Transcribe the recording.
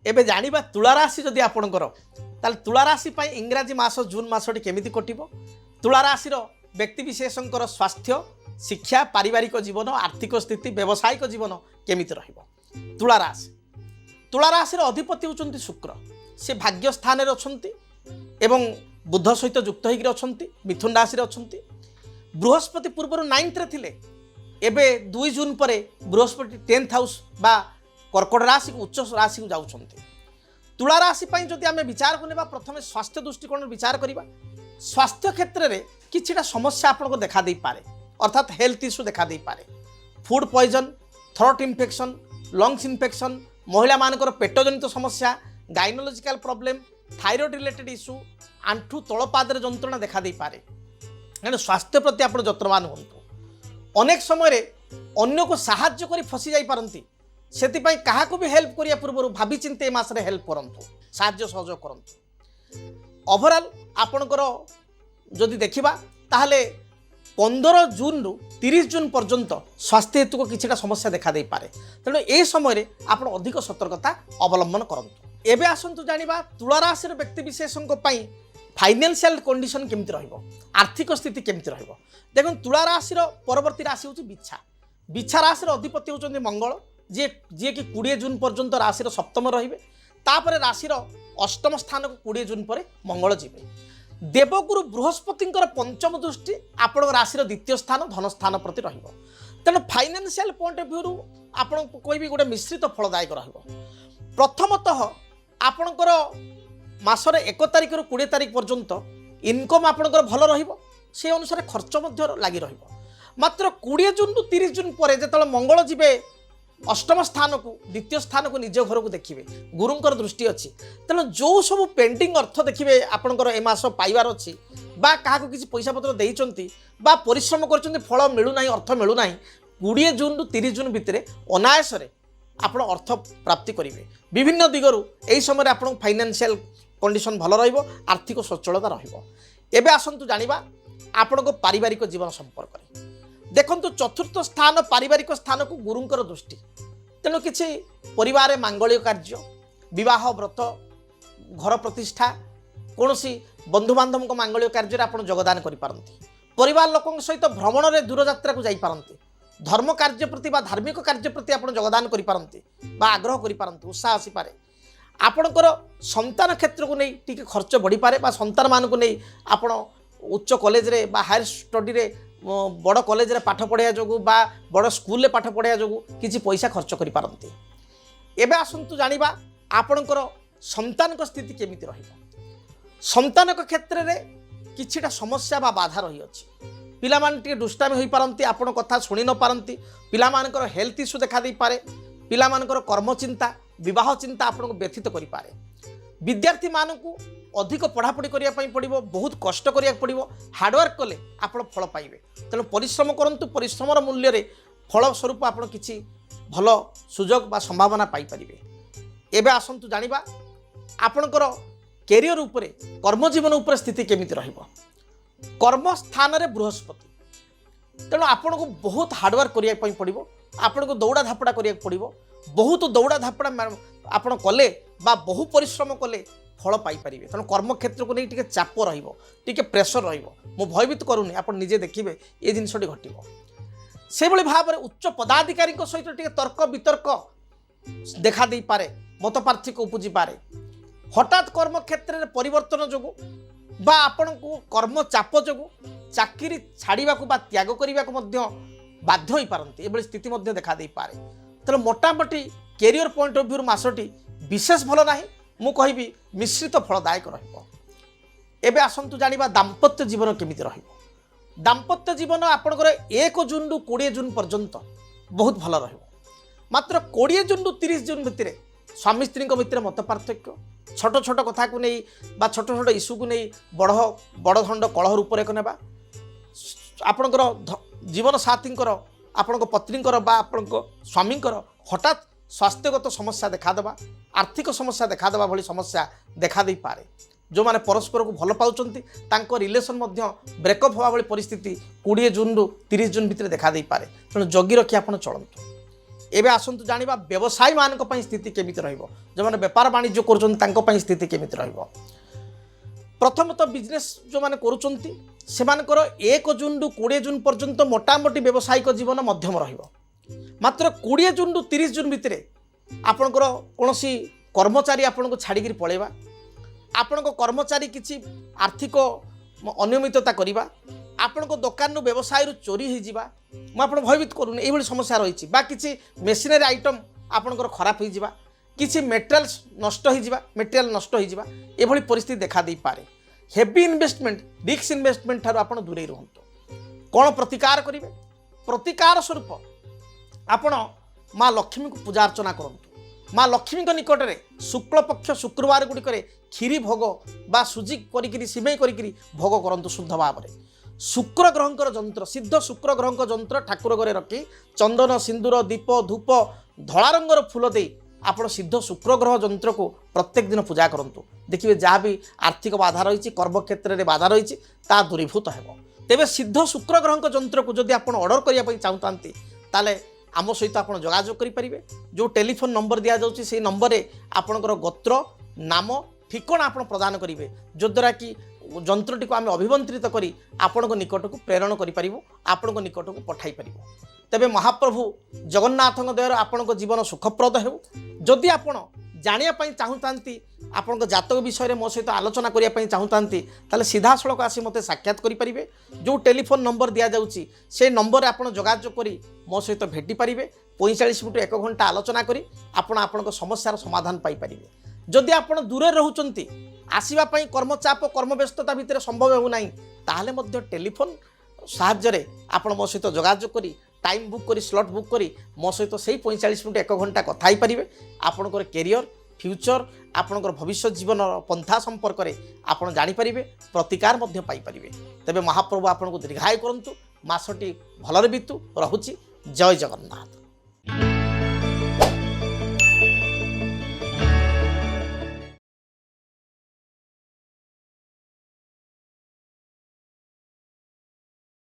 एबे जानिबा तुला राशि जदि आपणकर ताल तुला राशि पाई इंग्राजी मास जून मासटी केमिति कटिबो। तुला राशिर व्यक्तिविशेषंकर स्वास्थ्य शिक्षा पारिवारिक जीवन आर्थिक स्थिति व्यावसायिक जीवन केमिति रहिबो। तुला राशि अधिपति होउचंती शुक्र से भाग्य स्थान रे अछंती एवं बुध सहित युक्त होकर अछंती मिथुन राशि रे अछंती। बृहस्पति पूर्व 9th रे थिले एबे 2 जून पर बृहस्पति 10th हाउस बा कर्कट राशि को उच्च राशि को जाउछंती। तुला राशि पाई जदि आमे विचार करबा प्रथमे स्वास्थ्य दृष्टिकोण विचार करबा स्वास्थ्य क्षेत्र में किछिटा समस्या आपनको देखा दे पारे अर्थात हेल्थ इश्यू देखा दे पारे। Food poison throat infection lungs infection महिला मानकर पेट जनित समस्या gynaecological problem thyroid related issue आंठू तलपादर जंत्रणा देखा दे पारे। तेणु स्वास्थ्य प्रति आप जत्नवान हूँ। अनेक समय अन्य को साहाय्य करी फसी जाई पारंती सेतिपाई काहाको भी हेल्प करिया पूर्व भावी चिंते मासरे हेल्प करंतु साहाय्य सहयोग करंतु। ओवरऑल आपणकर जदि देखिबा ताहले 15 जून रु 30 जून पर्यंत स्वास्थ्य हेतु को किछिटा समस्या देखा दे पारे। तेणु ए समय आपण अधिक सतर्कता अवलंबन करंतु। एबे आसंतु जानिबा तुला राशि व्यक्ति विशेषଙ୍କ ପାଇଁ फाइनेंशियल कंडीशन केमिति रहइबो आर्थिक स्थिति केमिति रहइबो। देखो तुला राशि परवर्ती राशि होची बिच्छा। बिच्छा राशि अधिपति होचंदी मंगल जे कि 20 जून पर्यंत राशि सप्तम रहिबे। तापर राशि 8म स्थान को 20 जून पर मंगल जीवे। देवगुरु बृहस्पतिंकर पंचम दृष्टि आपण राशि द्वितीय स्थान धन स्थान प्रति रहिबो। तेणु फाइनेंशियल पॉइंट ऑफ व्यू आपण कोई गोटे मिश्रित फलदायक रहिबो। प्रथमतः आपणकर मासर 1 तारिख रु 20 तारिख पर्यंत इनकम आपणकर भल रहिबो से अनुसार खर्च मध्य लागि रहिबो। मात्र 20 जून रु 30 जून पर जेतले मंगल जीवे 8म स्थान को द्वितीय स्थान को निज घर को देखिए गुरुंकर दृष्टि अच्छी। तेणु जो सब पेंडिंग अर्थ देखिए आपंकर ए मास पाइबार अच्छी बा क्या किसी पैसा पत्र देइचंती बा परिश्रम करचंती फल मिलूना अर्थ मिलूना 20 जून रु 30 जून भितर अनायास आप अर्थ प्राप्ति करेंगे। विभिन्न दिगरु यही समय आप फाइनेंशियल कंडीशन भल रहिबो आर्थिक सचलता रहिबो। एबे आसंतु जानिबा आपण को पारिवारिक जीवन संपर्क में देखंतु चतुर्थ स्थान पारिवारिक स्थान को गुरुंकर दृष्टि। तेणु किसी परिवार मांगलिक कार्य विवाह व्रत घर प्रतिष्ठा कौन सी बंधुबांधव को मांगलिक कार्य आप योगदान करें। परिवार लोकों सहित भ्रमण में दूर यात्रा को जापारती धर्म कार्य प्रति धार्मिक कार्य प्रति आप योगदान करें आग्रह करें उत्साह आसीपे। आपणकर संतान क्षेत्र को नहीं टी खर्च बढ़ी पारे संतान मान को नहीं आप उच्च कॉलेज रे बा हायर स्टडी रे बड़ कॉलेज रे पाठ पढ़ाया जो बा बड़ स्कूल रे पाठ पढ़ाया जो किसी पैसा खर्च करि पारंती। एबे आसंतु जानिबा आपणकर संतान को स्थिति केमिति रहिबो। संतान को क्षेत्र रे किछिटा समस्या बा बाधा रही अछि। पिला मान टिके दुष्टामी होई पारंती आपण कथा सुनि न पारंती पिला मानकर हेल्थ इश्यू देखा दे पारे पिला मानकर कर्म चिंता विवाह चिंता आपण को व्यथित करि पारे। विद्यार्थी मानकू अधिक पढ़ापढ़ी करने पड़ो बहुत कष्ट करिया पड़ो हार्डवर्क कले आप फल पाइबे। तेणु परिश्रम करंतु परिश्रमर मूल्य रे फल स्वरूप आप किसी भल सुजोग बा संभावना पाई परिबे। एबे आसंतु जानिबा आपणकर कैरियर उपरे कर्म जीवन उपरे स्थिति केमिति रहिबो। कर्म स्थान रे बृहस्पति तेणु आपन को बहुत हार्डवर्क करिया पड़ो आपन को दौड़ा धापड़ा करिया पड़ो बहुत दौड़ा धापड़ा आपन कले बा बहु परिश्रम कले फल पाइपर। तेणु कर्म क्षेत्र को नहीं टिके चाप रहिबो टिके प्रेशर रहिबो। मु भयभीत करूनी आप निजे देखिए ये जिनसटी घटिबो। से भली भाव में उच्च पदाधिकारी सहित टिके तर्क वितर्क देखा दे पारे मत पार्थिक्य उपजी पारे। हठात कर्म क्षेत्र में परिवर्तन जो बा आपण को कर्म चाप जो चाकरी छाड़ा बा त्याग करने को बाध्य हो पारती ये स्थिति देखा दे पारे। तेणु मोटामोटी कैरियर पॉइंट ऑफ व्यू मासटी विशेष भल ना मु कहि मिश्रित फलदायक रहिबो। एबे आसंतु जानिबा दाम्पत्य जीवन केमिति रहिबो। दाम्पत्य जीवन आपनकर 1 जून रु 20 जून पर्यंत बहुत भल रहिबो। मात्र 20 जून रु 30 जून भितर स्वामी स्त्री भितर मत पार्थक्य छोट छोट कथा को नहीं बा छोट छोट इश्यू को नहीं बड़ खंड कलह रूप रेख नेबा आपनकर जीवन साथींकर आपनक पत्नींकर बा आपनक स्वामींकर हठात स्वास्थ्यगत समस्या देखादेवा आर्थिक समस्या देखादेवा भली समस्या देखा दे पारे। जो माने परस्पर को भल पाउचंती तांको रिलेशन मध्य ब्रेकअप होवा भली परिस्थिति 20 जून रु 30 जून भितर देखा दे पारे। तेणु जगी रखी आपण चलंतु। एबे आसंतु जानिबा व्यवसायी मानक पई स्थिति केमिति रहइबो जो माने व्यापार वाणिज्य करूछन तांको पई स्थिति केमिति रहइबो। प्रथमतः बिजनेस जो माने करूछंती सेमानकर 1 जून रु 20 जून पर्यंत मोटामोटी व्यावसायिक जीवन मध्यम रहिबो। मात्र 20 जून रु 30 जून भितरे आपणकर कोनोसी कर्मचारी आपनको छाड़ी पळेबा, आपणको कर्मचारी किछि आर्थिक अनियमितता करिबा, आपणको दुकान व्यवसाय रु चोरी हो जावा मुझे आप भयभीत करूँ ये समस्या रही बा किसी मेसिनरी आइटम आपणकर खराब हो किसी मेटेरियल नष्ट हो ये परिस्थिति देखा दे पारे। हेवी इन्वेस्टमेंट रिस्क इन्वेस्टमेंट ठार आप दूरे रुहतु। कौन प्रतिकार करेंगे? प्रतिकार स्वरूप आपण माँ लक्ष्मी को पूजा अर्चना करूँ। माँ लक्ष्मी निकट में शुक्ल पक्ष शुक्रवार गुड़िक क्षीरी भोग बा सुजी करी सिमेई करी भोग करूँ शुद्ध भाव में। शुक्र ग्रहंकर जंत्र सिद्ध शुक्र ग्रहंकर जंत्र ठाकुर घरे रखी चंदन सिंदूर दीप धूप धला रंगर फूल दे आप सिद्ध शुक्र ग्रह जंत्र को प्रत्येक दिन पूजा करूँ। देखिए जहाँ भी आर्थिक बाधा रही कर्म क्षेत्र में बाधा रही दूरीभूत हो। तेरे सिद्ध शुक्र ग्रह जंत्र को जब आप ऑर्डर करने चाहते ताले आम सहित आप जोगाजोग करेंगे। जो टेलीफोन नंबर दि जाऊँगी से नंबर में आपणकर गोत्र नाम ठिकाना आप प्रदान करेंगे जद्वारा कि जंत्रटी को आम अभिमंत्रित करी आपण निकट को प्रेरण करूँ आपण निकट को पठाई पार। तेबे महाप्रभु जगन्नाथ दया आपण जीवन सुखप्रद हो। जदि आपण जानापी चाहूँ आपण जातक विषय मो सहित आलोचना करने चाहूँ ताले सीधा सड़क आसी मत साक्षात करेंगे। जो टेलीफोन नंबर दि जाऊँगी से नंबर आप जोगाजोग कर मो सहित भेटी पारे। 45 मिनट 1 घंटा आलोचना करी आपण समस्यार समाधान पाइपर। जदि आप दूर रोचंती आसवाई कर्मचाप कर्मव्यस्तता भितर संभव हो ना ताहले मध्य टेलीफोन साहाय्य आपण मो सहित जोगाजोग करी टाइम बुक करी स्लॉट बुक करी मो सहित से 45 मिनट 1 घंटा कथा ही पारे। आपणकर कैरियर फ्यूचर आपणकर भविष्य जीवन पंथा संपर्क में आप जानीपर प्रतिकार पाइपर। तेबे महाप्रभु आपन को दीर्घायु करंतु मासटी भलरे बीतु। रहुछि जय जगन्नाथ।